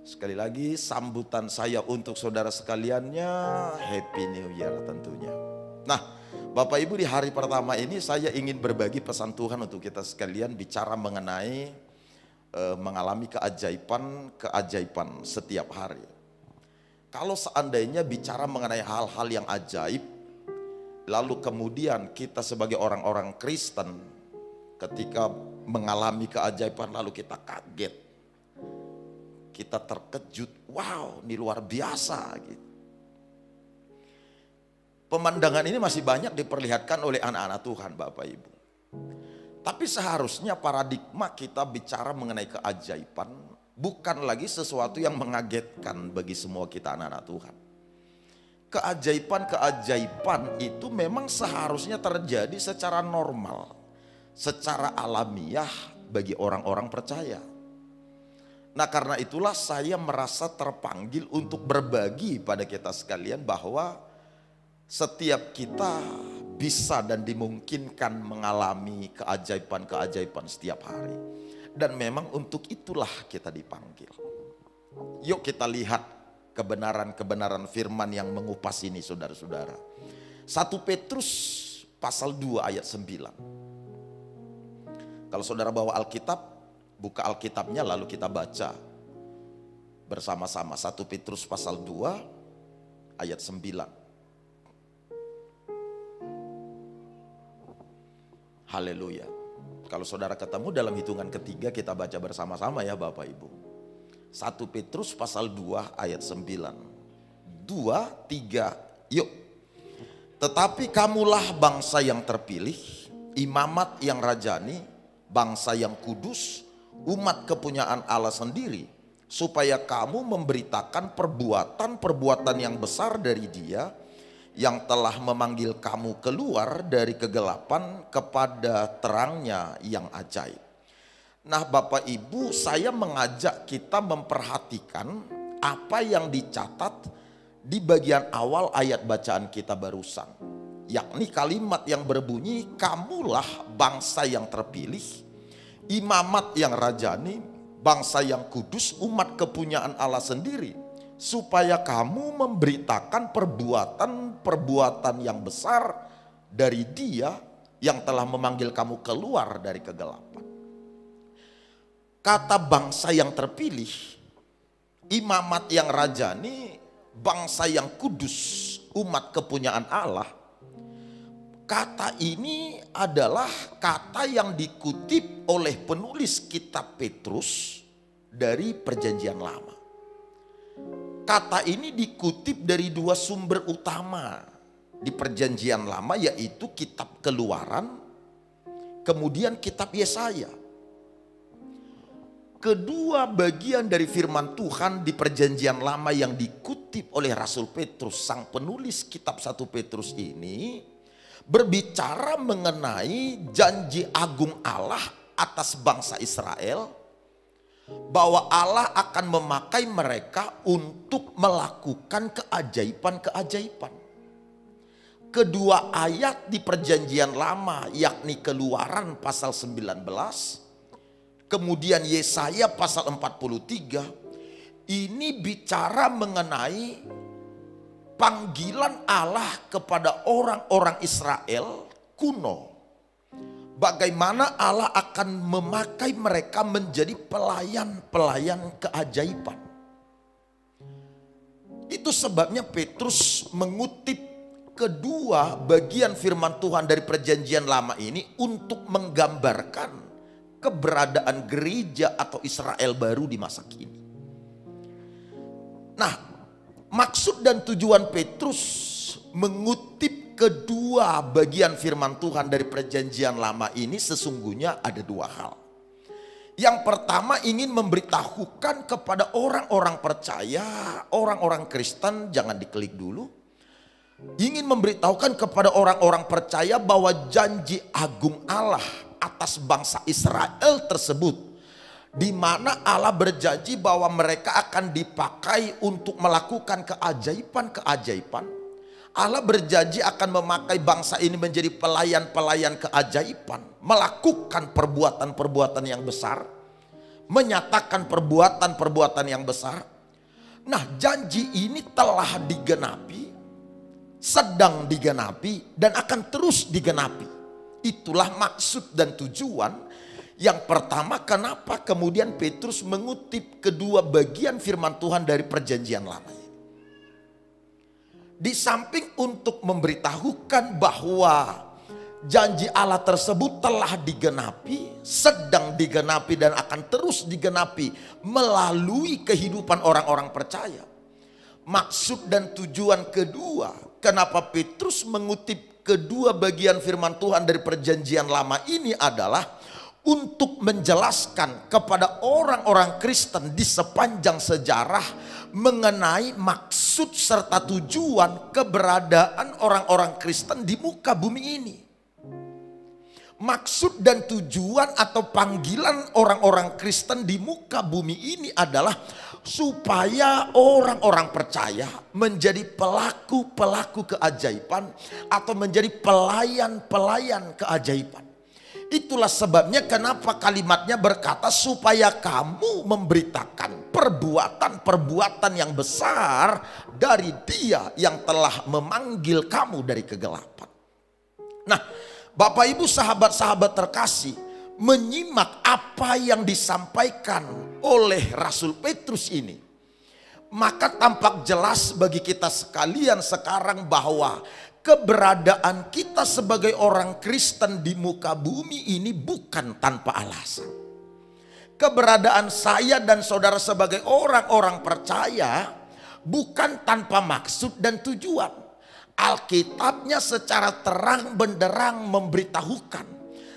Sekali lagi sambutan saya untuk saudara sekaliannya, Happy New Year tentunya. Nah, Bapak Ibu, di hari pertama ini saya ingin berbagi pesan Tuhan untuk kita sekalian, bicara mengenai mengalami keajaiban setiap hari. Kalau seandainya bicara mengenai hal-hal yang ajaib, lalu kemudian kita sebagai orang-orang Kristen ketika mengalami keajaiban lalu kita kaget, kita terkejut, wow, ini luar biasa gitu. Pemandangan ini masih banyak diperlihatkan oleh anak-anak Tuhan, Bapak Ibu. Tapi seharusnya paradigma kita bicara mengenai keajaiban bukan lagi sesuatu yang mengagetkan bagi semua kita anak-anak Tuhan. Keajaiban itu memang seharusnya terjadi secara normal, secara alamiah bagi orang-orang percaya. Nah, karena itulah saya merasa terpanggil untuk berbagi pada kita sekalian bahwa setiap kita bisa dan dimungkinkan mengalami keajaiban-keajaiban setiap hari. Dan memang untuk itulah kita dipanggil. Yuk kita lihat kebenaran-kebenaran firman yang mengupas ini, saudara-saudara. 1 Petrus pasal 2 ayat 9. Kalau saudara bawa Alkitab, buka Alkitabnya lalu kita baca bersama-sama. 1 Petrus pasal 2 ayat 9. Haleluya. Kalau saudara ketemu dalam hitungan ketiga kita baca bersama-sama ya Bapak Ibu. 1 Petrus pasal 2 ayat 9. 2, 3, yuk. Tetapi kamulah bangsa yang terpilih, imamat yang rajani, bangsa yang kudus, umat kepunyaan Allah sendiri, supaya kamu memberitakan perbuatan-perbuatan yang besar dari Dia yang telah memanggil kamu keluar dari kegelapan kepada terangnya yang ajaib. Nah, Bapak Ibu, saya mengajak kita memperhatikan apa yang dicatat di bagian awal ayat bacaan kita barusan, yakni kalimat yang berbunyi, kamulah bangsa yang terpilih, imamat yang rajani, bangsa yang kudus, umat kepunyaan Allah sendiri, supaya kamu memberitakan perbuatan-perbuatan yang besar dari Dia yang telah memanggil kamu keluar dari kegelapan. Kata bangsa yang terpilih, imamat yang rajani, bangsa yang kudus, umat kepunyaan Allah, kata ini adalah kata yang dikutip oleh penulis kitab Petrus dari Perjanjian Lama. Kata ini dikutip dari dua sumber utama di Perjanjian Lama, yaitu kitab Keluaran, kemudian kitab Yesaya. Kedua bagian dari firman Tuhan di Perjanjian Lama yang dikutip oleh Rasul Petrus, sang penulis kitab 1 Petrus ini, berbicara mengenai janji agung Allah atas bangsa Israel, bahwa Allah akan memakai mereka untuk melakukan keajaiban-keajaiban. Kedua ayat di Perjanjian Lama, yakni Keluaran pasal 19, kemudian Yesaya pasal 43, ini bicara mengenai panggilan Allah kepada orang-orang Israel kuno. Bagaimana Allah akan memakai mereka menjadi pelayan-pelayan keajaiban. Itu sebabnya Petrus mengutip kedua bagian firman Tuhan dari Perjanjian Lama ini untuk menggambarkan keberadaan gereja atau Israel baru di masa kini. Nah, maksud dan tujuan Petrus mengutip kedua bagian firman Tuhan dari Perjanjian Lama ini sesungguhnya ada dua hal. Yang pertama, ingin memberitahukan kepada orang-orang percaya, orang-orang Kristen, jangan diklik dulu. Ingin memberitahukan kepada orang-orang percaya bahwa janji agung Allah atas bangsa Israel tersebut, di mana Allah berjanji bahwa mereka akan dipakai untuk melakukan keajaiban-keajaiban. Allah berjanji akan memakai bangsa ini menjadi pelayan-pelayan keajaiban, melakukan perbuatan-perbuatan yang besar, menyatakan perbuatan-perbuatan yang besar. Nah, janji ini telah digenapi, sedang digenapi, dan akan terus digenapi. Itulah maksud dan tujuan. Yang pertama, kenapa kemudian Petrus mengutip kedua bagian firman Tuhan dari perjanjian lama. Di samping untuk memberitahukan bahwa janji Allah tersebut telah digenapi, sedang digenapi, dan akan terus digenapi melalui kehidupan orang-orang percaya. Maksud dan tujuan kedua, kenapa Petrus mengutip kedua bagian firman Tuhan dari perjanjian lama ini adalah untuk menjelaskan kepada orang-orang Kristen di sepanjang sejarah mengenai maksud serta tujuan keberadaan orang-orang Kristen di muka bumi ini. Maksud dan tujuan atau panggilan orang-orang Kristen di muka bumi ini adalah supaya orang-orang percaya menjadi pelaku-pelaku keajaiban atau menjadi pelayan-pelayan keajaiban. Itulah sebabnya kenapa kalimatnya berkata supaya kamu memberitakan perbuatan-perbuatan yang besar dari Dia yang telah memanggil kamu dari kegelapan. Nah, Bapak Ibu sahabat-sahabat terkasih, menyimak apa yang disampaikan oleh Rasul Petrus ini, maka tampak jelas bagi kita sekalian sekarang bahwa keberadaan kita sebagai orang Kristen di muka bumi ini bukan tanpa alasan. Keberadaan saya dan saudara sebagai orang-orang percaya bukan tanpa maksud dan tujuan. Alkitabnya secara terang benderang memberitahukan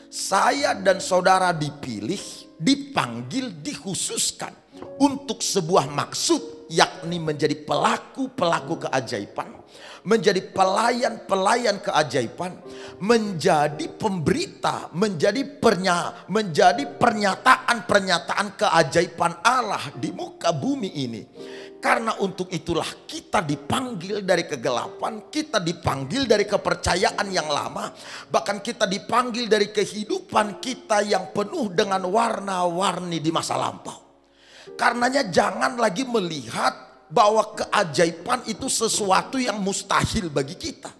saya dan saudara dipilih, dipanggil, dikhususkan untuk sebuah maksud, yakni menjadi pelaku-pelaku keajaiban, menjadi pelayan-pelayan keajaiban, menjadi pemberita, menjadi pernyataan-pernyataan keajaiban Allah di muka bumi ini. Karena untuk itulah kita dipanggil dari kegelapan, kita dipanggil dari kepercayaan yang lama, bahkan kita dipanggil dari kehidupan kita yang penuh dengan warna-warni di masa lampau. Karenanya jangan lagi melihat bahwa keajaiban itu sesuatu yang mustahil bagi kita.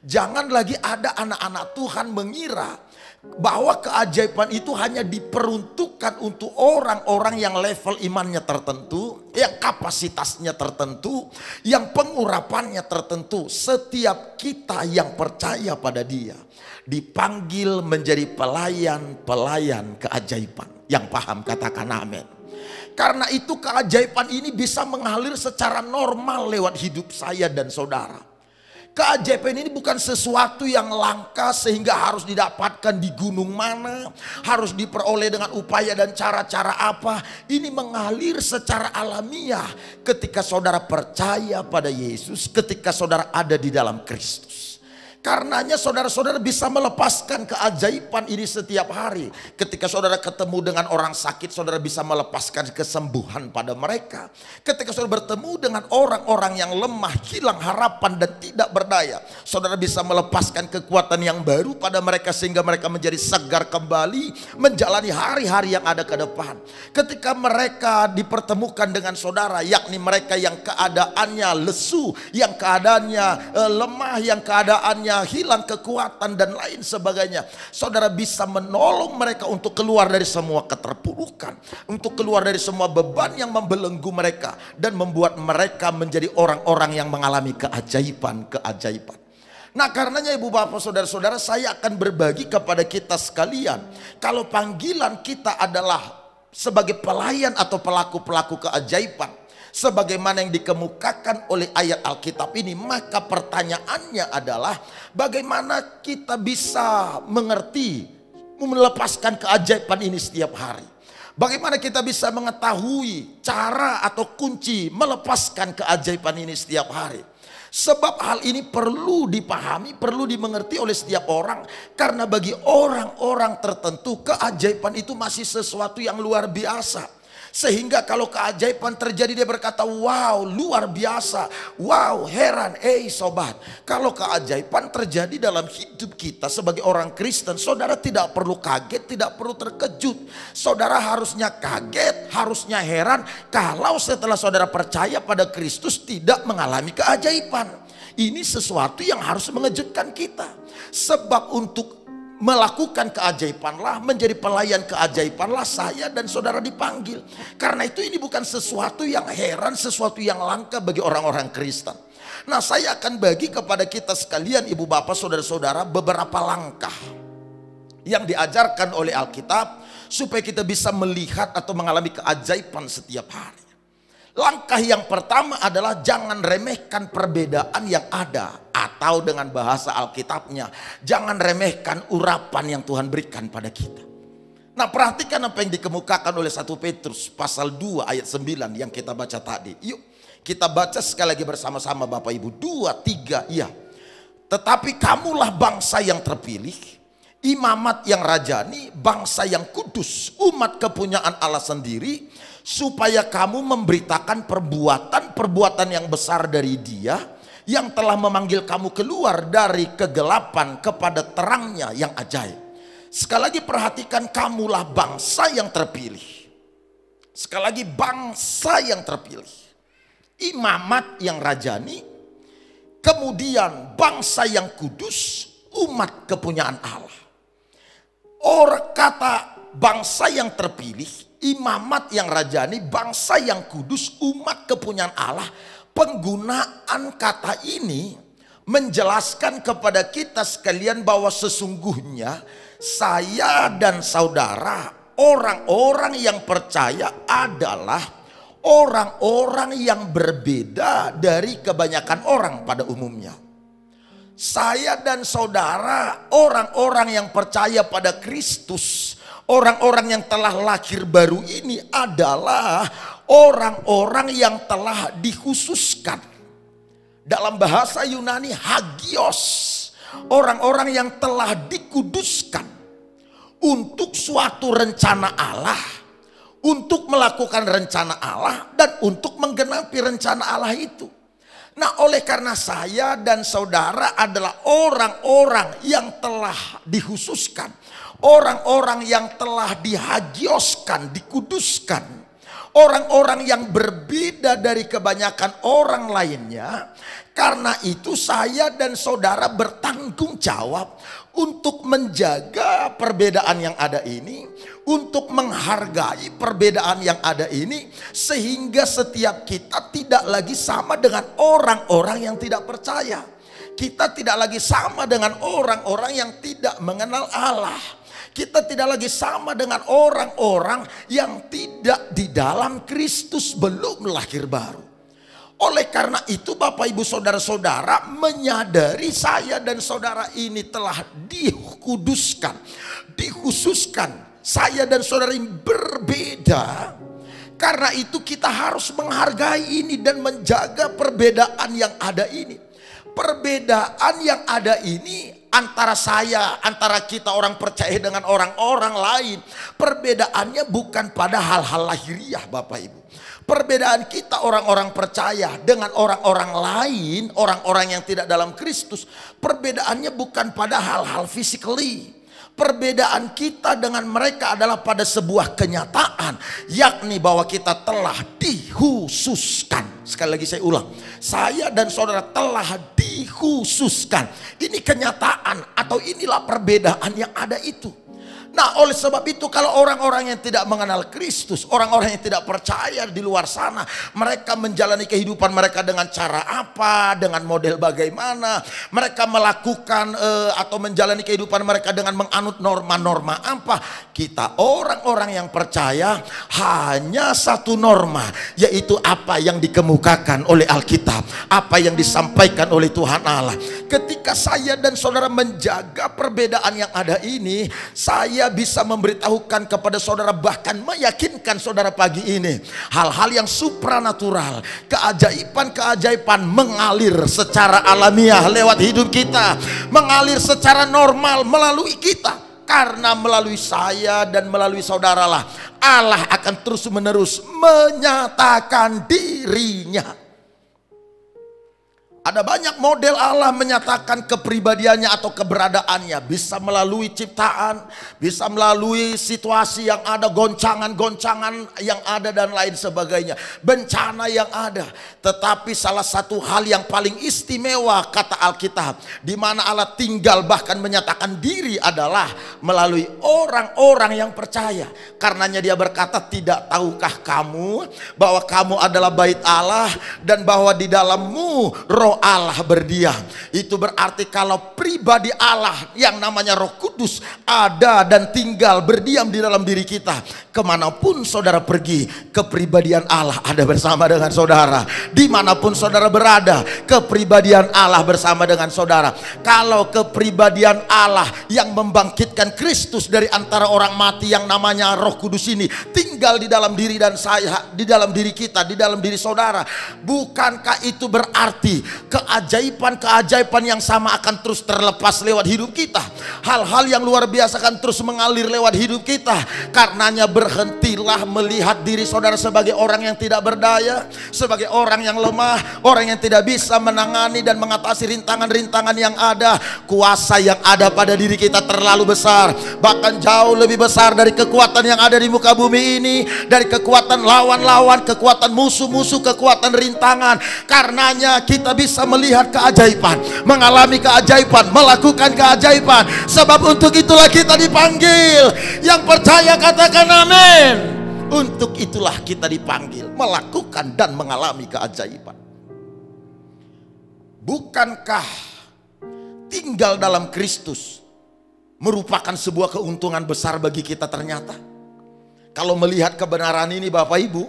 Jangan lagi ada anak-anak Tuhan mengira bahwa keajaiban itu hanya diperuntukkan untuk orang-orang yang level imannya tertentu, yang kapasitasnya tertentu, yang pengurapannya tertentu. Setiap kita yang percaya pada Dia dipanggil menjadi pelayan-pelayan keajaiban. Yang paham katakan amin. Karena itu keajaiban ini bisa mengalir secara normal lewat hidup saya dan saudara. Keajaiban ini bukan sesuatu yang langka sehingga harus didapatkan di gunung mana, harus diperoleh dengan upaya dan cara-cara apa. Ini mengalir secara alamiah ketika saudara percaya pada Yesus, ketika saudara ada di dalam Kristus. Karenanya saudara-saudara bisa melepaskan keajaiban ini setiap hari. Ketika saudara ketemu dengan orang sakit, saudara bisa melepaskan kesembuhan pada mereka. Ketika saudara bertemu dengan orang-orang yang lemah, hilang harapan dan tidak berdaya, saudara bisa melepaskan kekuatan yang baru pada mereka sehingga mereka menjadi segar kembali menjalani hari-hari yang ada ke depan. Ketika mereka dipertemukan dengan saudara, yakni mereka yang keadaannya lesu, yang keadaannya lemah, yang keadaannya hilang kekuatan dan lain sebagainya, saudara bisa menolong mereka untuk keluar dari semua keterpurukan, untuk keluar dari semua beban yang membelenggu mereka dan membuat mereka menjadi orang-orang yang mengalami keajaiban-keajaiban. Nah, karenanya ibu bapak saudara-saudara, saya akan berbagi kepada kita sekalian, kalau panggilan kita adalah sebagai pelayan atau pelaku-pelaku keajaiban, sebagaimana yang dikemukakan oleh ayat Alkitab ini, maka pertanyaannya adalah bagaimana kita bisa mengerti, melepaskan keajaiban ini setiap hari. Bagaimana kita bisa mengetahui cara atau kunci melepaskan keajaiban ini setiap hari. Sebab hal ini perlu dipahami, perlu dimengerti oleh setiap orang. Karena bagi orang-orang tertentu keajaiban itu masih sesuatu yang luar biasa. Sehingga kalau keajaiban terjadi dia berkata, wow luar biasa, wow heran. Sobat, kalau keajaiban terjadi dalam hidup kita sebagai orang Kristen, saudara tidak perlu kaget, tidak perlu terkejut. Saudara harusnya kaget, harusnya heran kalau setelah saudara percaya pada Kristus tidak mengalami keajaiban. Ini sesuatu yang harus mengejutkan kita. Sebab untuk melakukan keajaibanlah, menjadi pelayan keajaibanlah saya dan saudara dipanggil. Karena itu ini bukan sesuatu yang heran, sesuatu yang langka bagi orang-orang Kristen. Nah, saya akan bagi kepada kita sekalian, ibu bapak saudara-saudara, beberapa langkah yang diajarkan oleh Alkitab supaya kita bisa melihat atau mengalami keajaiban setiap hari. Langkah yang pertama adalah jangan remehkan perbedaan yang ada, atau dengan bahasa Alkitabnya, jangan remehkan urapan yang Tuhan berikan pada kita. Nah, perhatikan apa yang dikemukakan oleh 1 Petrus pasal 2 ayat 9 yang kita baca tadi. Yuk kita baca sekali lagi bersama-sama Bapak Ibu. 2, 3, iya. Tetapi kamulah bangsa yang terpilih, imamat yang rajani, bangsa yang kudus, umat kepunyaan Allah sendiri, supaya kamu memberitakan perbuatan yang besar dari Dia yang telah memanggil kamu keluar dari kegelapan kepada terangnya yang ajaib. Sekali lagi perhatikan, kamulah bangsa yang terpilih. Sekali lagi, bangsa yang terpilih, imamat yang rajani, kemudian bangsa yang kudus, umat kepunyaan Allah. Orang kata bangsa yang terpilih, imamat yang rajani, bangsa yang kudus, umat kepunyaan Allah. Penggunaan kata ini menjelaskan kepada kita sekalian bahwa sesungguhnya saya dan saudara, orang-orang yang percaya adalah orang-orang yang berbeda dari kebanyakan orang pada umumnya. Saya dan saudara, orang-orang yang percaya pada Kristus, orang-orang yang telah lahir baru ini adalah orang-orang yang telah dikhususkan. Dalam bahasa Yunani hagios, orang-orang yang telah dikuduskan untuk suatu rencana Allah, untuk melakukan rencana Allah dan untuk menggenapi rencana Allah itu. Nah, oleh karena saya dan saudara adalah orang-orang yang telah dikhususkan, orang-orang yang telah dihagioskan, dikuduskan, orang-orang yang berbeda dari kebanyakan orang lainnya. Karena itu saya dan saudara bertanggung jawab untuk menjaga perbedaan yang ada ini, untuk menghargai perbedaan yang ada ini, sehingga setiap kita tidak lagi sama dengan orang-orang yang tidak percaya. Kita tidak lagi sama dengan orang-orang yang tidak mengenal Allah. Kita tidak lagi sama dengan orang-orang yang tidak di dalam Kristus, belum lahir baru. Oleh karena itu Bapak Ibu Saudara-saudara menyadari saya dan saudara ini telah dikuduskan, dikhususkan. Saya dan saudara ini berbeda. Karena itu kita harus menghargai ini dan menjaga perbedaan yang ada ini. Perbedaan yang ada ini antara saya, antara kita orang percaya dengan orang-orang lain. Perbedaannya bukan pada hal-hal lahiriah Bapak Ibu. Perbedaan kita orang-orang percaya dengan orang-orang lain, orang-orang yang tidak dalam Kristus, perbedaannya bukan pada hal-hal physically. Perbedaan kita dengan mereka adalah pada sebuah kenyataan, yakni bahwa kita telah dikhususkan. Sekali lagi saya ulang, saya dan saudara telah dikhususkan. Ini kenyataan atau inilah perbedaan yang ada itu. Nah, oleh sebab itu kalau orang-orang yang tidak mengenal Kristus, orang-orang yang tidak percaya di luar sana, mereka menjalani kehidupan mereka dengan cara apa, dengan model bagaimana, mereka melakukan atau menjalani kehidupan mereka dengan menganut norma-norma apa. Kita orang-orang yang percaya hanya satu norma, yaitu apa yang dikemukakan oleh Alkitab, apa yang disampaikan oleh Tuhan Allah. Ketika saya dan saudara menjaga perbedaan yang ada ini, saya bisa memberitahukan kepada saudara, bahkan meyakinkan saudara pagi ini, hal-hal yang supranatural, keajaiban-keajaiban mengalir secara alamiah lewat hidup kita, mengalir secara normal melalui kita. Karena melalui saya dan melalui saudaralah Allah akan terus-menerus menyatakan dirinya. Ada banyak model Allah menyatakan kepribadiannya atau keberadaannya. Bisa melalui ciptaan, bisa melalui situasi yang ada, goncangan-goncangan yang ada dan lain sebagainya. Bencana yang ada. Tetapi salah satu hal yang paling istimewa kata Alkitab, di mana Allah tinggal bahkan menyatakan diri adalah melalui orang-orang yang percaya. Karenanya dia berkata, tidak tahukah kamu bahwa kamu adalah bait Allah dan bahwa di dalammu roh Allah berdiam. Itu berarti kalau pribadi Allah yang namanya Roh Kudus ada dan tinggal berdiam di dalam diri kita, kemanapun saudara pergi, kepribadian Allah ada bersama dengan saudara. Dimanapun saudara berada, kepribadian Allah bersama dengan saudara. Kalau kepribadian Allah yang membangkitkan Kristus dari antara orang mati yang namanya Roh Kudus ini tinggal di dalam diri dan saya, di dalam diri kita, di dalam diri saudara, bukankah itu berarti keajaiban-keajaiban yang sama akan terus terlepas lewat hidup kita? Hal-hal yang luar biasa akan terus mengalir lewat hidup kita. Karenanya berhentilah melihat diri saudara sebagai orang yang tidak berdaya, sebagai orang yang lemah, orang yang tidak bisa menangani dan mengatasi rintangan-rintangan yang ada. Kuasa yang ada pada diri kita terlalu besar, bahkan jauh lebih besar dari kekuatan yang ada di muka bumi ini, dari kekuatan lawan-lawan, kekuatan musuh-musuh, kekuatan rintangan. Karenanya kita bisa melihat keajaiban, mengalami keajaiban, melakukan keajaiban. Sebab untuk itulah kita dipanggil. Yang percaya katakan amin. Untuk itulah kita dipanggil melakukan dan mengalami keajaiban. Bukankah tinggal dalam Kristus merupakan sebuah keuntungan besar bagi kita ternyata? Kalau melihat kebenaran ini Bapak Ibu,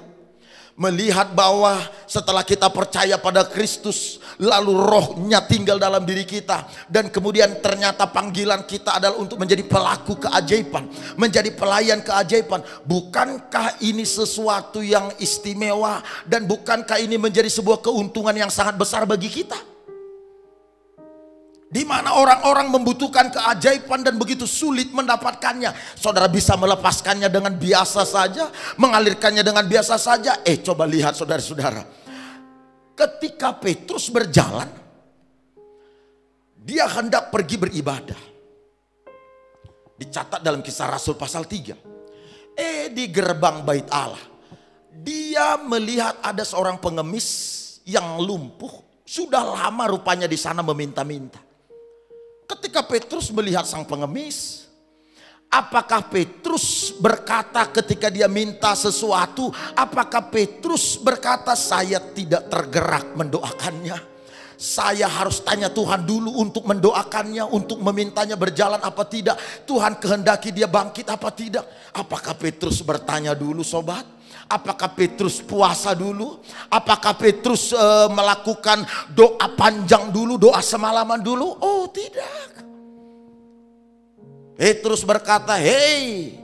melihat bahwa setelah kita percaya pada Kristus, lalu rohnya tinggal dalam diri kita, dan kemudian ternyata panggilan kita adalah untuk menjadi pelaku keajaiban, menjadi pelayan keajaiban. Bukankah ini sesuatu yang istimewa, dan bukankah ini menjadi sebuah keuntungan yang sangat besar bagi kita? Di mana orang-orang membutuhkan keajaiban dan begitu sulit mendapatkannya. Saudara bisa melepaskannya dengan biasa saja, mengalirkannya dengan biasa saja. Coba lihat saudara-saudara, ketika Petrus berjalan, dia hendak pergi beribadah. Dicatat dalam Kisah Rasul pasal 3. Di gerbang bait Allah, dia melihat ada seorang pengemis yang lumpuh, sudah lama rupanya di sana meminta-minta. Ketika Petrus melihat sang pengemis, apakah Petrus berkata ketika dia minta sesuatu, apakah Petrus berkata saya tidak tergerak mendoakannya? Saya harus tanya Tuhan dulu untuk mendoakannya, untuk memintanya berjalan apa tidak. Tuhan kehendaki dia bangkit apa tidak. Apakah Petrus bertanya dulu sobat? Apakah Petrus puasa dulu? Apakah Petrus melakukan doa panjang dulu, doa semalaman dulu? Oh tidak. Petrus berkata, hei,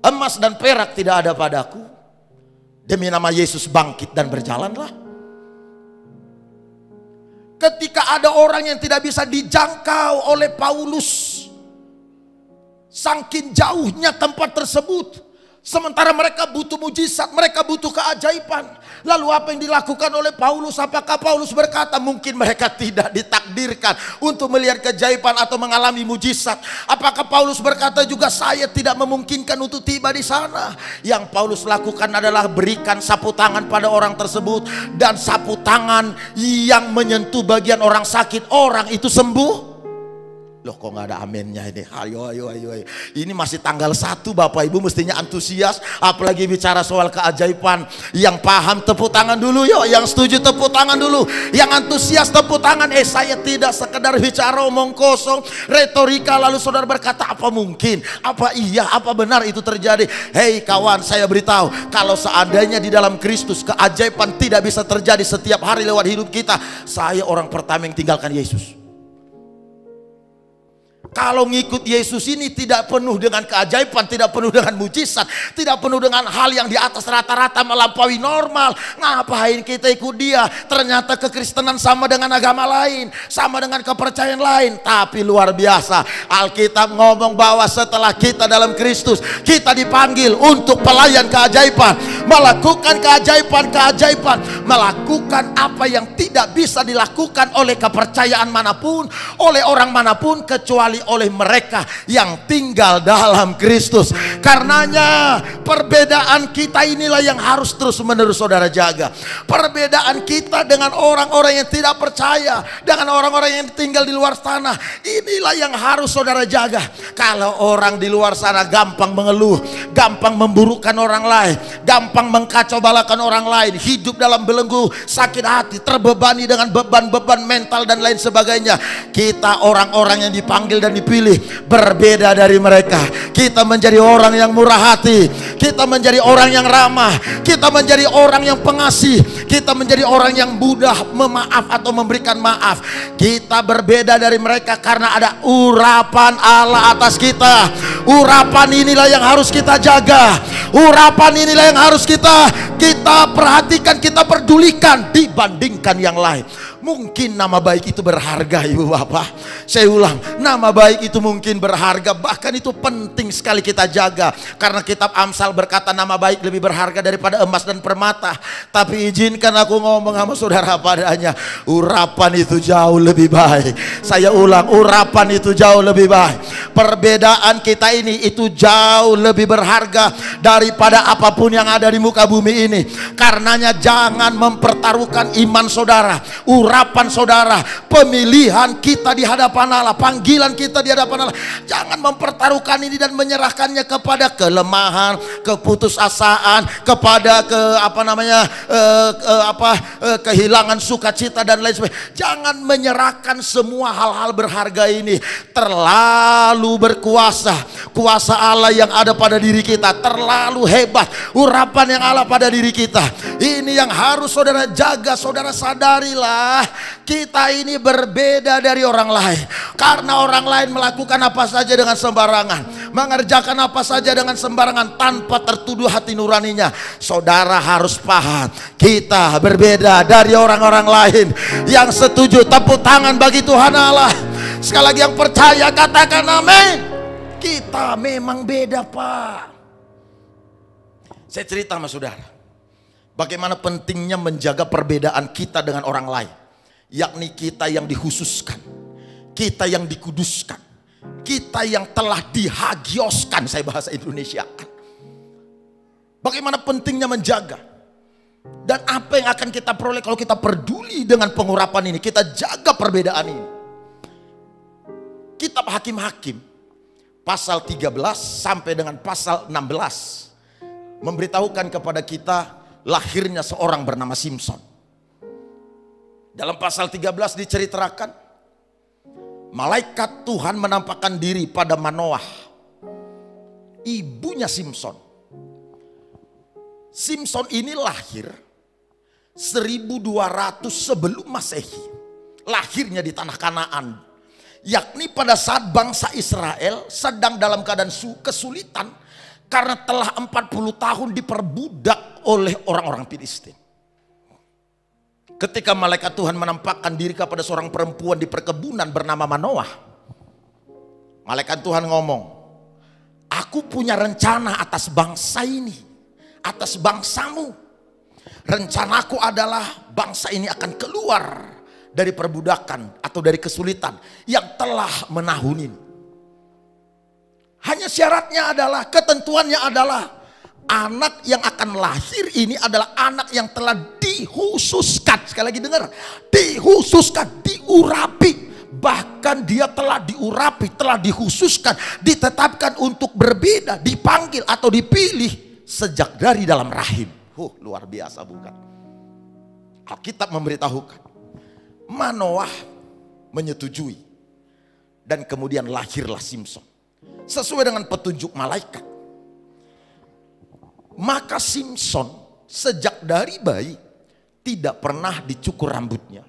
emas dan perak tidak ada padaku. Demi nama Yesus bangkit dan berjalanlah. Ketika ada orang yang tidak bisa dijangkau oleh Paulus, saking jauhnya tempat tersebut, sementara mereka butuh mujizat, mereka butuh keajaiban. Lalu apa yang dilakukan oleh Paulus? Apakah Paulus berkata mungkin mereka tidak ditakdirkan untuk melihat keajaiban atau mengalami mujizat? Apakah Paulus berkata juga saya tidak memungkinkan untuk tiba di sana? Yang Paulus lakukan adalah berikan sapu tangan pada orang tersebut, dan sapu tangan yang menyentuh bagian orang sakit, orang itu sembuh. Loh kok nggak ada aminnya ini? Ayo. Ini masih tanggal 1 Bapak Ibu, mestinya antusias. Apalagi bicara soal keajaiban. Yang paham tepuk tangan dulu yuk. Yang setuju tepuk tangan dulu. Yang antusias tepuk tangan. Saya tidak sekedar bicara omong kosong, retorika lalu saudara berkata apa mungkin? Apa iya? Apa benar itu terjadi? Hei kawan, saya beritahu, kalau seandainya di dalam Kristus keajaiban tidak bisa terjadi setiap hari lewat hidup kita, saya orang pertama yang tinggalkan Yesus. Kalau ngikut Yesus ini tidak penuh dengan keajaiban, tidak penuh dengan mujizat, tidak penuh dengan hal yang di atas rata-rata melampaui normal. Ngapain kita ikut dia? Ternyata kekristenan sama dengan agama lain, sama dengan kepercayaan lain. Tapi luar biasa, Alkitab ngomong bahwa setelah kita dalam Kristus, kita dipanggil untuk pelayan keajaiban, melakukan keajaiban-keajaiban, melakukan apa yang tidak bisa dilakukan oleh kepercayaan manapun, oleh orang manapun, kecuali oleh mereka yang tinggal dalam Kristus. Karenanya perbedaan kita inilah yang harus terus menerus saudara jaga. Perbedaan kita dengan orang-orang yang tidak percaya, dengan orang-orang yang tinggal di luar sana, inilah yang harus saudara jaga. Kalau orang di luar sana gampang mengeluh, gampang memburukkan orang lain, gampang mengkacau balakan orang lain, hidup dalam belenggu, sakit hati, terbebani dengan beban-beban mental dan lain sebagainya. Kita orang-orang yang dipanggil dan dipilih berbeda dari mereka. Kita menjadi orang yang murah hati, kita menjadi orang yang ramah, kita menjadi orang yang pengasih, kita menjadi orang yang mudah memaaf atau memberikan maaf. Kita berbeda dari mereka karena ada urapan Allah atas kita. Urapan inilah yang harus kita jaga, urapan inilah yang harus kita perhatikan, kita pedulikan dibandingkan yang lain. Mungkin nama baik itu berharga, ibu bapak. Saya ulang, nama baik itu mungkin berharga, bahkan itu penting sekali kita jaga. Karena kitab Amsal berkata nama baik lebih berharga daripada emas dan permata. Tapi izinkan aku ngomong sama saudara padanya, urapan itu jauh lebih baik. Saya ulang, urapan itu jauh lebih baik. Perbedaan kita ini itu jauh lebih berharga daripada apapun yang ada di muka bumi ini. Karenanya jangan mempertaruhkan iman saudara, urapan saudara, pemilihan kita di hadapan Allah, panggilan kita di hadapan Allah. Jangan mempertaruhkan ini dan menyerahkannya kepada kelemahan, keputusasaan, kepada kehilangan sukacita dan lain sebagainya. Jangan menyerahkan semua hal-hal berharga ini. Terlalu berkuasa, kuasa Allah yang ada pada diri kita terlalu hebat, urapan yang Allah pada diri kita. Ini yang harus saudara jaga. Saudara sadarilah, kita ini berbeda dari orang lain. Karena orang lain melakukan apa saja dengan sembarangan, mengerjakan apa saja dengan sembarangan tanpa tertuduh hati nuraninya. Saudara harus paham, kita berbeda dari orang-orang lain. Yang setuju tepuk tangan bagi Tuhan Allah. Sekali lagi yang percaya katakan amin. Kita memang beda, Pak. Saya cerita sama saudara, bagaimana pentingnya menjaga perbedaan kita dengan orang lain. Yakni kita yang dikhususkan, kita yang dikuduskan, kita yang telah dihagioskan, saya bahasa Indonesiakan. Bagaimana pentingnya menjaga. Dan apa yang akan kita peroleh kalau kita peduli dengan pengurapan ini, kita jaga perbedaan ini. Kitab Hakim-Hakim pasal 13 sampai dengan pasal 16 memberitahukan kepada kita lahirnya seorang bernama Simson. Dalam pasal 13 diceritakan malaikat Tuhan menampakkan diri pada Manoah, ibunya Simson. Simson ini lahir 1200 sebelum Masehi. Lahirnya di tanah Kanaan, yakni pada saat bangsa Israel sedang dalam keadaan kesulitan karena telah 40 tahun diperbudak oleh orang-orang Filistin. Ketika malaikat Tuhan menampakkan diri kepada seorang perempuan di perkebunan bernama Manoah, malaikat Tuhan ngomong, aku punya rencana atas bangsa ini, atas bangsamu. Rencanaku adalah bangsa ini akan keluar dari perbudakan atau dari kesulitan yang telah menahun ini. Hanya syaratnya adalah, ketentuannya adalah, anak yang akan lahir ini adalah anak yang telah dikhususkan. Sekali lagi dengar, dikhususkan, diurapi. Bahkan dia telah diurapi, telah dikhususkan, ditetapkan untuk berbeda, dipanggil atau dipilih sejak dari dalam rahim. Luar biasa bukan? Alkitab memberitahukan, Manoah menyetujui dan kemudian lahirlah Simson sesuai dengan petunjuk malaikat. Maka Simson sejak dari bayi tidak pernah dicukur rambutnya,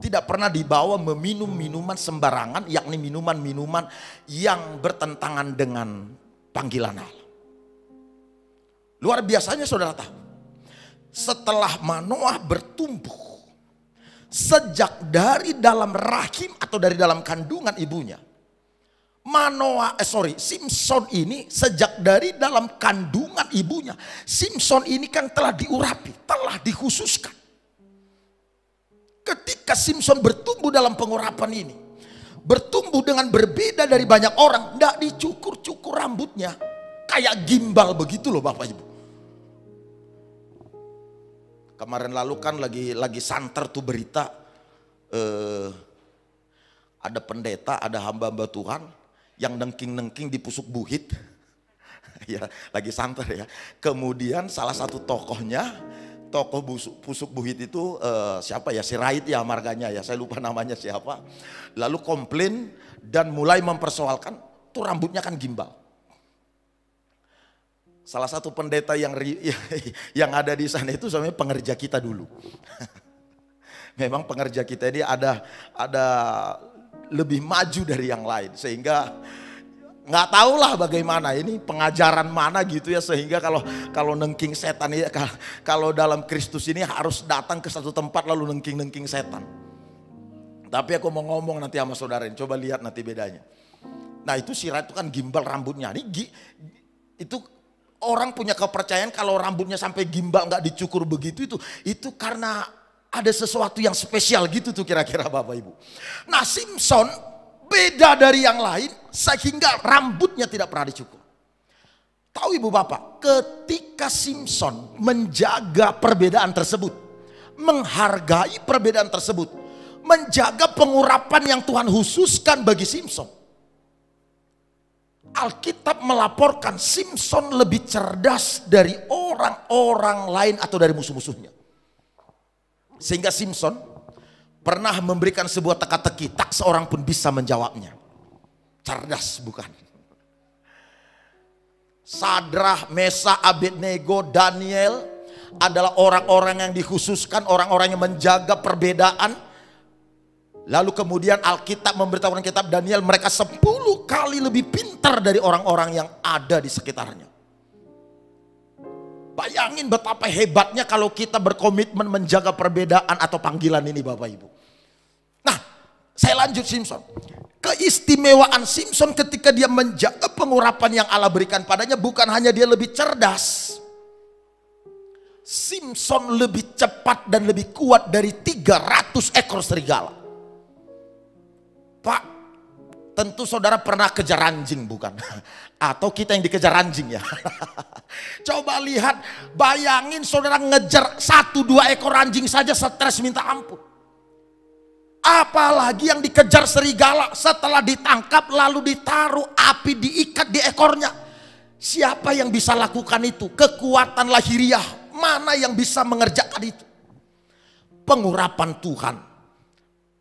tidak pernah dibawa meminum minuman sembarangan, yakni minuman-minuman yang bertentangan dengan panggilan Allah. Luar biasanya saudara tahu, setelah Manoah bertumbuh, sejak dari dalam rahim atau dari dalam kandungan ibunya, Simson ini sejak dari dalam kandungan ibunya, Simson ini kan telah diurapi, telah dikhususkan. Ketika Simson bertumbuh dalam pengurapan ini, bertumbuh dengan berbeda dari banyak orang, tidak dicukur-cukur rambutnya, kayak gimbal begitu loh Bapak Ibu. Kemarin lalu kan lagi santer tuh berita, ada pendeta, ada hamba-hamba Tuhan yang nengking-nengking di pusuk buhit. Ya, lagi santer ya. Kemudian salah satu tokohnya, tokoh pusuk buhit itu siapa ya, Sirait ya marganya ya, saya lupa namanya siapa. Lalu komplain dan mulai mempersoalkan tuh rambutnya kan gimbal. Salah satu pendeta yang ada di sana itu sebenarnya pengerja kita dulu. Memang pengerja kita ini ada lebih maju dari yang lain, sehingga nggak tahulah bagaimana ini pengajaran mana gitu ya, sehingga kalau nengking setan ya, kalau dalam Kristus ini harus datang ke satu tempat lalu nengking setan. Tapi aku mau ngomong nanti sama saudara, coba lihat nanti bedanya. Nah itu Sirait itu kan gimbal rambutnya, itu orang punya kepercayaan kalau rambutnya sampai gimbal nggak dicukur begitu, itu karena ada sesuatu yang spesial gitu tuh kira-kira Bapak Ibu. Nah Simson beda dari yang lain sehingga rambutnya tidak pernah dicukur. Tahu Ibu Bapak, ketika Simson menjaga perbedaan tersebut, menghargai perbedaan tersebut, menjaga pengurapan yang Tuhan khususkan bagi Simson, Alkitab melaporkan Simson lebih cerdas dari orang-orang lain atau dari musuh-musuhnya. Sehingga Simson pernah memberikan sebuah teka-teki, tak seorang pun bisa menjawabnya. Cerdas bukan? Sadrah, Mesakh, Abednego, Daniel adalah orang-orang yang dikhususkan, orang-orang yang menjaga perbedaan. Lalu kemudian Alkitab memberitahukan kitab Daniel, mereka 10 kali lebih pintar dari orang-orang yang ada di sekitarnya. Bayangin betapa hebatnya kalau kita berkomitmen menjaga perbedaan atau panggilan ini Bapak Ibu. Nah, saya lanjut Simson. Keistimewaan Simson ketika dia menjaga pengurapan yang Allah berikan padanya, bukan hanya dia lebih cerdas. Simson lebih cepat dan lebih kuat dari 300 ekor serigala. Pak, tentu saudara pernah kejar anjing bukan? Atau kita yang dikejar anjing ya? Coba lihat, bayangin saudara ngejar 1-2 ekor anjing saja stres minta ampun. Apalagi yang dikejar serigala, setelah ditangkap lalu ditaruh api diikat di ekornya. Siapa yang bisa lakukan itu? Kekuatan lahiriah mana yang bisa mengerjakan itu? Pengurapan Tuhan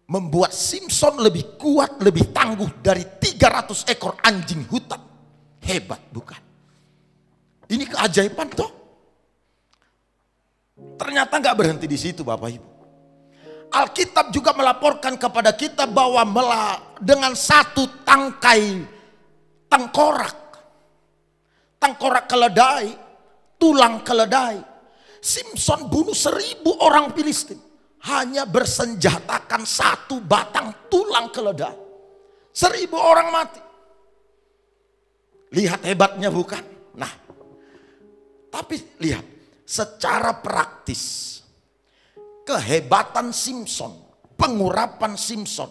membuat Simson lebih kuat, lebih tangguh dari 300 ekor anjing hutan. Hebat bukan? Ini keajaiban toh. Ternyata nggak berhenti di situ Bapak Ibu. Alkitab juga melaporkan kepada kita bahwa dengan satu tangkai tengkorak keledai, tulang keledai, Simson bunuh 1000 orang Filistin. Hanya bersenjatakan 1 batang tulang keledai. 1000 orang mati. Lihat hebatnya bukan? Nah, tapi lihat secara praktis kehebatan Simson, pengurapan Simson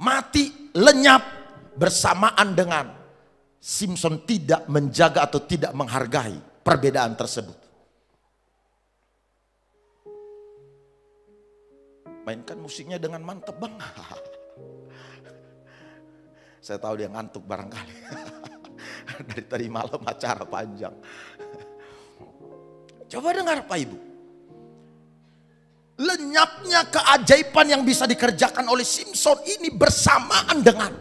mati lenyap bersamaan dengan Simson tidak menjaga atau tidak menghargai perbedaan tersebut. Mainkan musiknya dengan mantap bang. Saya tahu dia ngantuk barangkali. Dari tadi malam acara panjang. Coba dengar Pak Ibu. Lenyapnya keajaiban yang bisa dikerjakan oleh Simson ini bersamaan dengan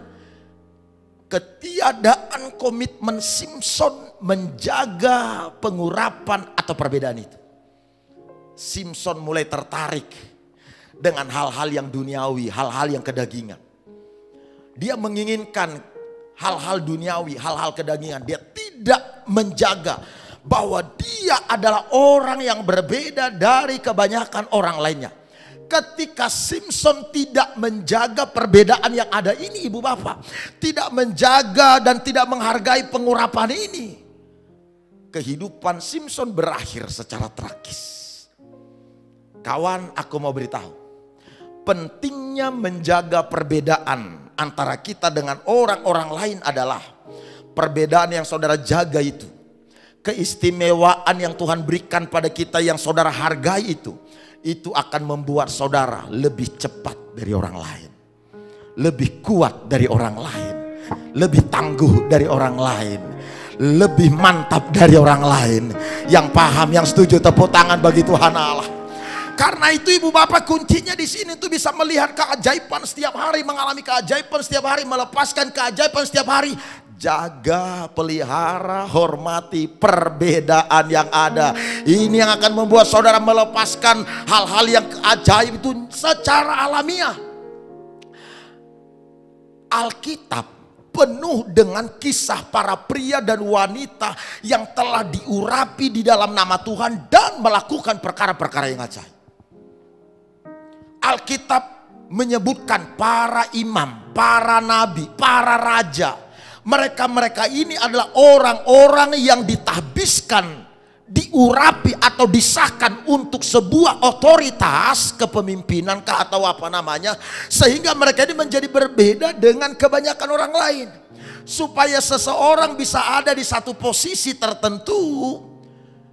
ketiadaan komitmen Simson menjaga pengurapan atau perbedaan itu. Simson mulai tertarik dengan hal-hal yang duniawi, hal-hal yang kedagingan. Dia menginginkan hal-hal duniawi, hal-hal kedagingan. Dia tidak menjaga bahwa dia adalah orang yang berbeda dari kebanyakan orang lainnya. Ketika Simson tidak menjaga perbedaan yang ada ini, ibu bapak, tidak menjaga dan tidak menghargai pengurapan ini, kehidupan Simson berakhir secara tragis. Kawan, aku mau beritahu, pentingnya menjaga perbedaan antara kita dengan orang-orang lain adalah perbedaan yang saudara jaga itu, keistimewaan yang Tuhan berikan pada kita yang saudara hargai itu akan membuat saudara lebih cepat dari orang lain, lebih kuat dari orang lain, lebih tangguh dari orang lain, lebih mantap dari orang lain. Yang paham, yang setuju, tepuk tangan bagi Tuhan Allah. Karena itu ibu bapak, kuncinya di sini tuh bisa melihat keajaiban setiap hari, mengalami keajaiban setiap hari, melepaskan keajaiban setiap hari. Jaga, pelihara, hormati perbedaan yang ada. Ini yang akan membuat saudara melepaskan hal-hal yang ajaib itu secara alamiah. Alkitab penuh dengan kisah para pria dan wanita yang telah diurapi di dalam nama Tuhan dan melakukan perkara-perkara yang ajaib. Alkitab menyebutkan para imam, para nabi, para raja. Mereka-mereka ini adalah orang-orang yang ditahbiskan, diurapi atau disahkan untuk sebuah otoritas kepemimpinan atau apa namanya, sehingga mereka ini menjadi berbeda dengan kebanyakan orang lain. Supaya seseorang bisa ada di satu posisi tertentu,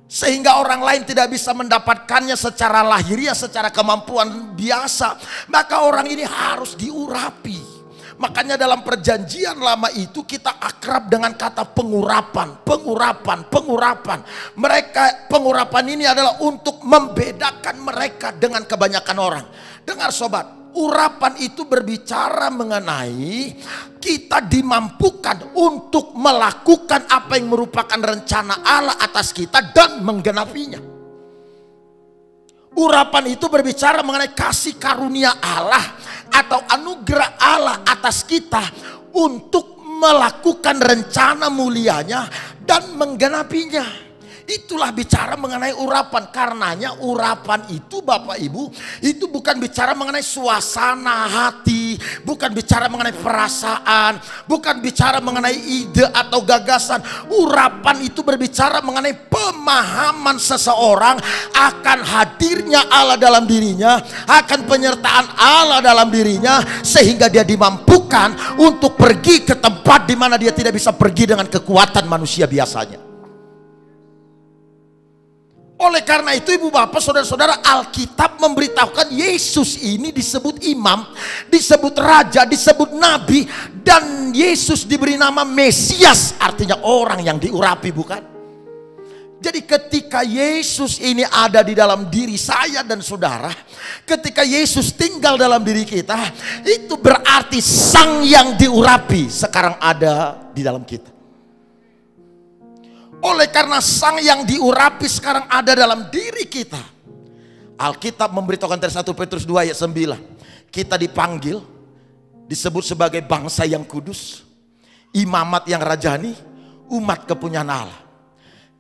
sehingga orang lain tidak bisa mendapatkannya secara lahiriah, secara kemampuan biasa, maka orang ini harus diurapi. Makanya dalam perjanjian lama itu kita akrab dengan kata pengurapan, pengurapan, pengurapan. Pengurapan ini adalah untuk membedakan mereka dengan kebanyakan orang. Dengar sobat, urapan itu berbicara mengenai kita dimampukan untuk melakukan apa yang merupakan rencana Allah atas kita dan menggenapinya. Urapan itu berbicara mengenai kasih karunia Allah atau anugerah Allah atas kita untuk melakukan rencana mulianya dan menggenapinya. Itulah bicara mengenai urapan. Karenanya urapan itu Bapak Ibu, itu bukan bicara mengenai suasana hati, bukan bicara mengenai perasaan, bukan bicara mengenai ide atau gagasan. Urapan itu berbicara mengenai pemahaman seseorang akan hadirnya Allah dalam dirinya, akan penyertaan Allah dalam dirinya, sehingga dia dimampukan untuk pergi ke tempat di mana dia tidak bisa pergi dengan kekuatan manusia biasanya. Oleh karena itu ibu bapak saudara-saudara, Alkitab memberitahukan Yesus ini disebut imam, disebut raja, disebut nabi, dan Yesus diberi nama Mesias, artinya orang yang diurapi, bukan? Jadi ketika Yesus ini ada di dalam diri saya dan saudara, ketika Yesus tinggal dalam diri kita, itu berarti sang yang diurapi sekarang ada di dalam kita. Oleh karena sang yang diurapi sekarang ada dalam diri kita, Alkitab memberitahukan dari 1 Petrus 2 ayat 9, kita dipanggil, disebut sebagai bangsa yang kudus, imamat yang rajani, umat kepunyaan Allah.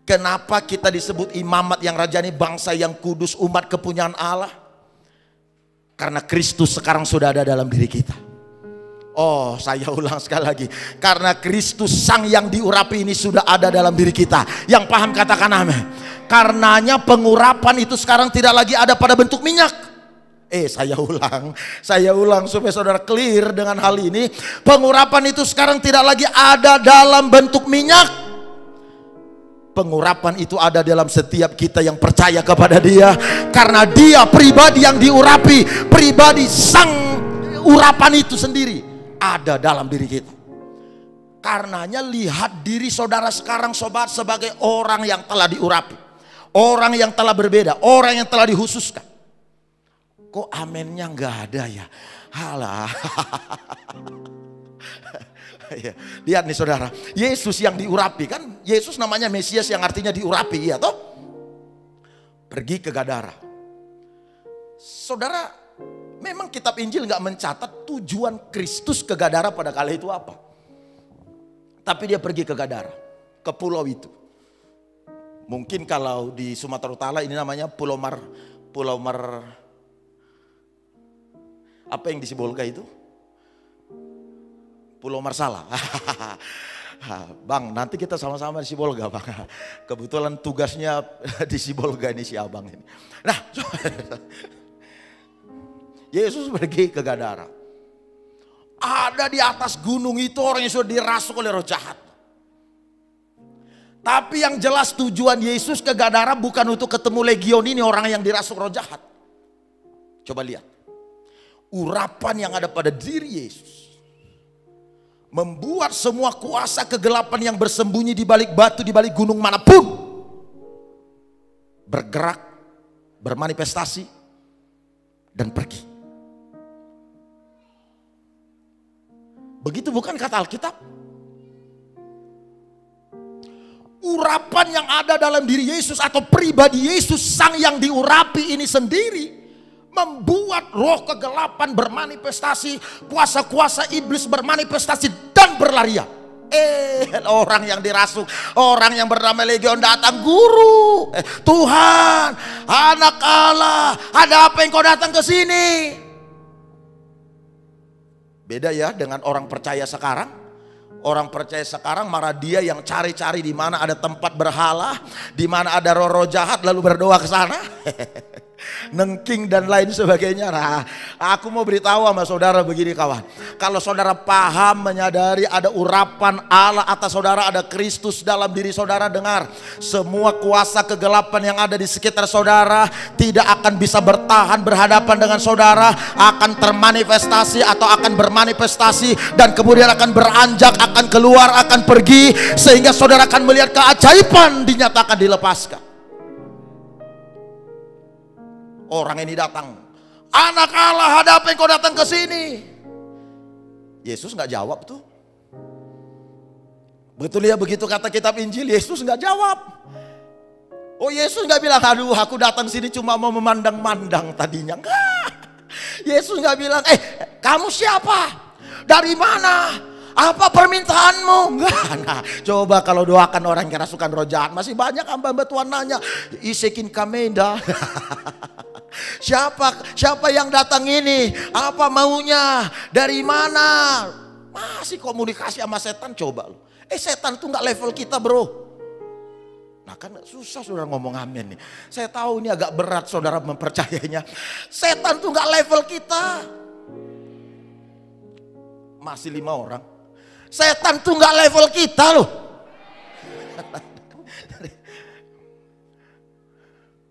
Kenapa kita disebut imamat yang rajani, bangsa yang kudus, umat kepunyaan Allah? Karena Kristus sekarang sudah ada dalam diri kita. Oh, saya ulang sekali lagi. Karena Kristus sang yang diurapi ini sudah ada dalam diri kita. Yang paham katakan amin. Karenanya pengurapan itu sekarang tidak lagi ada pada bentuk minyak. Saya ulang supaya saudara clear dengan hal ini. Pengurapan itu sekarang tidak lagi ada dalam bentuk minyak. Pengurapan itu ada dalam setiap kita yang percaya kepada Dia. Karena Dia pribadi yang diurapi, pribadi sang urapan itu sendiri ada dalam diri kita. Karenanya lihat diri saudara sekarang sobat sebagai orang yang telah diurapi, orang yang telah berbeda, orang yang telah dihususkan. Kok amennya nggak ada ya? Halah. Lihat nih saudara, Yesus yang diurapi, kan Yesus namanya Mesias yang artinya diurapi, ya toh? Pergi ke Gadara. Saudara, Memang kitab Injil nggak mencatat tujuan Kristus ke Gadara pada kala itu apa. Tapi dia pergi ke Gadara, ke pulau itu. Mungkin kalau di Sumatera Utara ini namanya Pulau Mar, apa yang di Sibolga itu? Pulau Marsala. Bang, nanti kita sama-sama di Sibolga, Bang. Kebetulan tugasnya di Sibolga ini si abang ini. Nah, Yesus pergi ke Gadara. Ada di atas gunung itu orang yang sudah dirasuk oleh roh jahat. Tapi yang jelas tujuan Yesus ke Gadara bukan untuk ketemu legion ini, orang yang dirasuk roh jahat. Coba lihat. Urapan yang ada pada diri Yesus membuat semua kuasa kegelapan yang bersembunyi di balik batu, di balik gunung manapun bergerak, bermanifestasi, dan pergi. Begitu bukan kata Alkitab? Urapan yang ada dalam diri Yesus atau pribadi Yesus sang yang diurapi ini sendiri membuat roh kegelapan bermanifestasi, kuasa-kuasa iblis bermanifestasi dan berlarian. Orang yang dirasuk, orang yang bernama legion datang, guru, Tuhan, anak Allah, ada apa yang kau datang ke sini? Beda ya dengan orang percaya sekarang. Orang percaya sekarang malah dia yang cari-cari di mana ada tempat berhala, di mana ada roh-roh jahat lalu berdoa ke sana. Nengking dan lain sebagainya. Nah, aku mau beritahu sama saudara begini kawan. Kalau saudara paham, menyadari ada urapan Allah atas saudara, ada Kristus dalam diri saudara, dengar. Semua kuasa kegelapan yang ada di sekitar saudara tidak akan bisa bertahan berhadapan dengan saudara. Akan termanifestasi atau akan bermanifestasi dan kemudian akan beranjak, akan keluar, akan pergi. Sehingga saudara akan melihat keajaiban dinyatakan, dilepaskan. Orang ini datang, anak Allah, ada apa yang kau datang ke sini? Yesus nggak jawab tuh. Betul ya, begitu kata kitab Injil, Yesus nggak jawab. Oh, Yesus nggak bilang, aduh aku datang sini cuma mau memandang-mandang tadinya. Enggak. Yesus nggak bilang, kamu siapa? Dari mana? Apa permintaanmu? Enggak. Nah, coba kalau doakan orang yang kerasukan roh jahat, masih banyak hamba-hamba Tuhan nanya, isekin kamenda. Siapa yang datang ini? Apa maunya? Dari mana? Masih komunikasi sama setan, coba lo. Setan tuh nggak level kita, bro. Nah kan susah saudara ngomong amin nih. Saya tahu ini agak berat saudara mempercayainya. Setan tuh nggak level kita. Masih 5 orang. Setan tuh nggak level kita loh.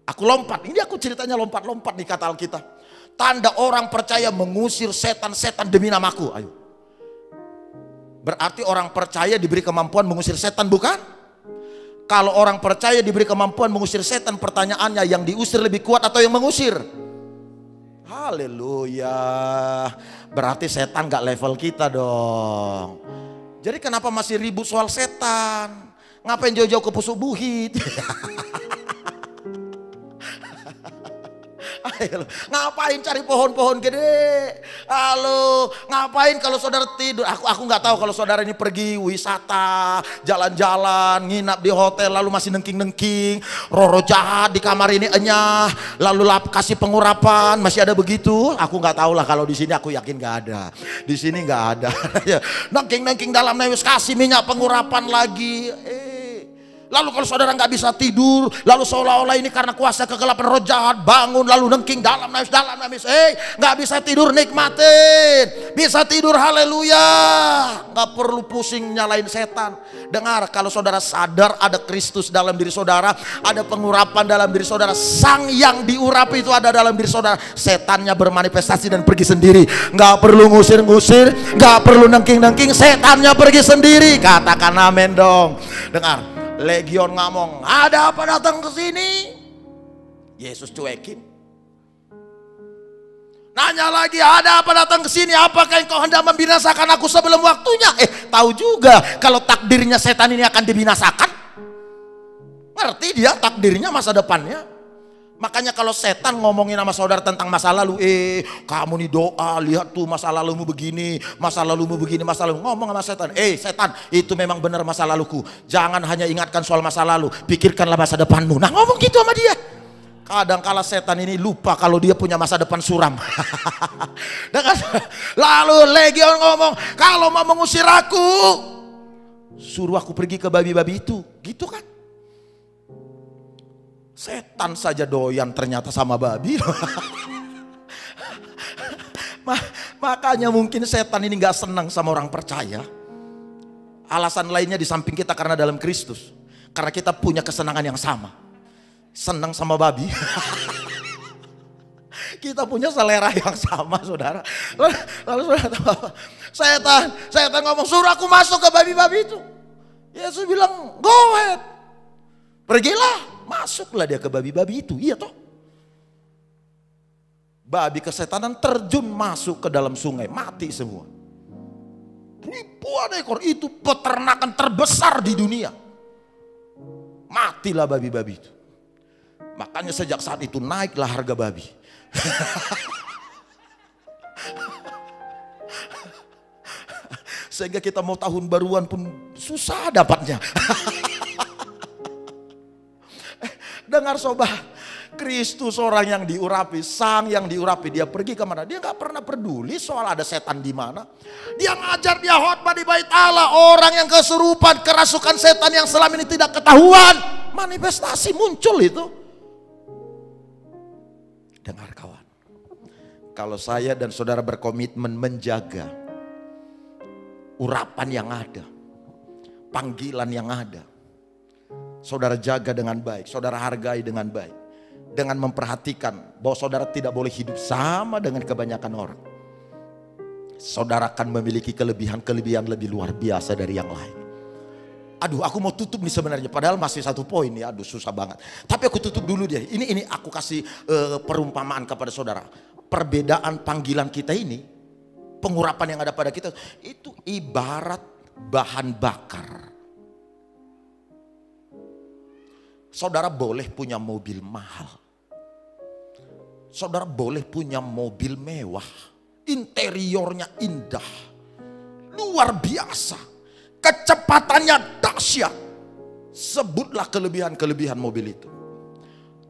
Aku lompat, ini aku ceritanya lompat-lompat di kata Alkitab. Tanda orang percaya mengusir setan-setan demi namaku. Ayo. Berarti orang percaya diberi kemampuan mengusir setan, bukan? Kalau orang percaya diberi kemampuan mengusir setan, pertanyaannya yang diusir lebih kuat atau yang mengusir? Haleluya. Berarti setan gak level kita dong. Jadi kenapa masih ribut soal setan? Ngapain jauh-jauh ke Pusuk Buhit? Ayo, ngapain cari pohon-pohon gede? Halo, ngapain kalau saudara tidur? Aku nggak tahu kalau saudara ini pergi wisata, jalan-jalan, nginap di hotel, lalu masih nengking-nengking, roh jahat di kamar ini enyah, lalu kasih pengurapan, masih ada begitu? Aku nggak tahu lah, kalau di sini aku yakin nggak ada. Di sini nggak ada. Nengking-nengking dalam newis, kasih minyak pengurapan lagi. Lalu kalau saudara nggak bisa tidur, lalu seolah-olah ini karena kuasa kegelapan roh jahat, bangun lalu nengking dalam nangis. Nggak bisa tidur, nikmatin. Bisa tidur, haleluya. Nggak perlu pusing nyalain setan. Dengar, kalau saudara sadar ada Kristus dalam diri saudara, ada pengurapan dalam diri saudara, sang yang diurapi itu ada dalam diri saudara, setannya bermanifestasi dan pergi sendiri. Nggak perlu ngusir-ngusir, nggak perlu nengking-nengking, setannya pergi sendiri. Katakan amin dong. Dengar. Legion ngomong, ada apa datang ke sini? Yesus cuekin. Nanya lagi, ada apa datang ke sini? Apakah engkau hendak membinasakan aku sebelum waktunya? Tahu juga kalau takdirnya setan ini akan dibinasakan. Ngerti dia takdirnya masa depannya. Makanya kalau setan ngomongin sama saudara tentang masa lalu, kamu nih doa, lihat tuh masa lalumu begini, masa lalumu begini, masa lalu. Ngomong sama setan, setan, itu memang benar masa laluku. Jangan hanya ingatkan soal masa lalu, pikirkanlah masa depanmu. Nah, ngomong gitu sama dia. Kadang kala setan ini lupa kalau dia punya masa depan suram. Lalu Legion ngomong, kalau mau mengusir aku, suruh aku pergi ke babi-babi itu. Gitu kan? Setan saja doyan ternyata sama babi. Makanya mungkin setan ini gak senang sama orang percaya. Alasan lainnya di samping kita karena dalam Kristus. Karena kita punya kesenangan yang sama. Senang sama babi. Kita punya selera yang sama, saudara. Lalu saudara tahu apa? Setan ngomong, suruh aku masuk ke babi-babi itu. Yesus bilang, go ahead. Pergilah. Masuklah dia ke babi-babi itu. Iya toh. Babi kesetanan terjun masuk ke dalam sungai. Mati semua. Ribuan ekor, itu peternakan terbesar di dunia. Matilah babi-babi itu. Makanya sejak saat itu naiklah harga babi. Sehingga kita mau tahun baruan pun susah dapatnya. Dengar sobat, Kristus orang yang diurapi, sang yang diurapi, dia pergi kemana? Dia nggak pernah peduli soal ada setan di mana. Dia ngajar, dia khotbah di bait Allah. Orang yang kesurupan, kerasukan setan yang selama ini tidak ketahuan, manifestasi muncul itu. Dengar kawan, kalau saya dan saudara berkomitmen menjaga urapan yang ada, panggilan yang ada, saudara jaga dengan baik, saudara hargai dengan baik, dengan memperhatikan bahwa saudara tidak boleh hidup sama dengan kebanyakan orang. Saudara akan memiliki kelebihan-kelebihan lebih luar biasa dari yang lain. Aduh, aku mau tutup nih sebenarnya, padahal masih satu poin nih. Aduh, susah banget. Tapi aku tutup dulu deh. Ini aku kasih perumpamaan kepada saudara. Perbedaan panggilan kita ini, pengurapan yang ada pada kita, itu ibarat bahan bakar. Saudara boleh punya mobil mahal. Saudara boleh punya mobil mewah. Interiornya indah. Luar biasa. Kecepatannya dahsyat. Sebutlah kelebihan-kelebihan mobil itu.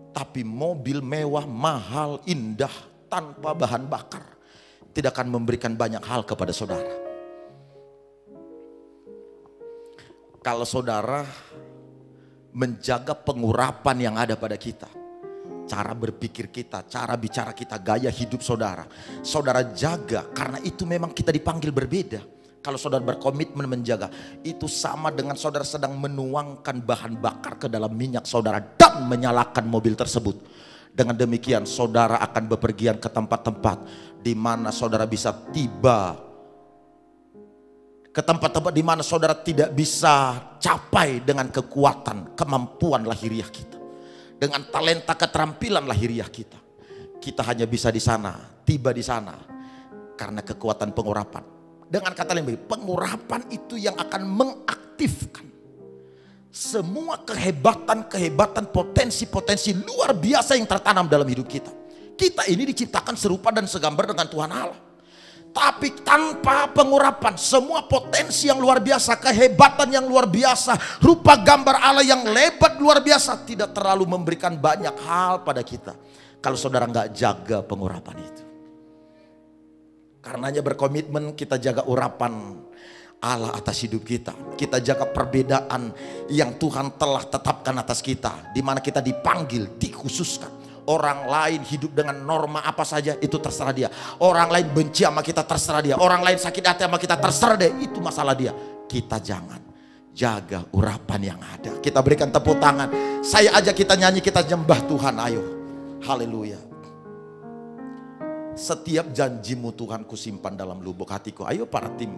Tapi mobil mewah, mahal, indah, tanpa bahan bakar, tidak akan memberikan banyak hal kepada saudara. Kalau saudara menjaga pengurapan yang ada pada kita, cara berpikir kita, cara bicara kita, gaya hidup saudara, saudara jaga, karena itu memang kita dipanggil berbeda. Kalau saudara berkomitmen menjaga, itu sama dengan saudara sedang menuangkan bahan bakar ke dalam minyak saudara dan menyalakan mobil tersebut. Dengan demikian saudara akan bepergian ke tempat-tempat di mana saudara bisa tiba, ke tempat-tempat di mana saudara tidak bisa capai dengan kekuatan, kemampuan lahiriah kita. Dengan talenta, keterampilan lahiriah kita. Kita hanya bisa di sana, tiba di sana, karena kekuatan pengurapan. Dengan kata lain, pengurapan itu yang akan mengaktifkan semua kehebatan, potensi-potensi luar biasa yang tertanam dalam hidup kita. Kita ini diciptakan serupa dan segambar dengan Tuhan Allah. Tapi tanpa pengurapan, semua potensi yang luar biasa, kehebatan yang luar biasa, rupa gambar Allah yang lebat luar biasa, tidak terlalu memberikan banyak hal pada kita kalau saudara nggak jaga pengurapan itu. Karenanya berkomitmen kita jaga urapan Allah atas hidup kita. Kita jaga perbedaan yang Tuhan telah tetapkan atas kita, di mana kita dipanggil, dikhususkan. Orang lain hidup dengan norma apa saja, itu terserah dia. Orang lain benci sama kita, terserah dia. Orang lain sakit hati sama kita, terserah dia. Itu masalah dia. Kita jangan. Jaga urapan yang ada. Kita berikan tepuk tangan. Saya ajak kita nyanyi, kita nyembah Tuhan. Ayo. Haleluya. Setiap janjimu Tuhan kusimpan dalam lubuk hatiku. Ayo para tim.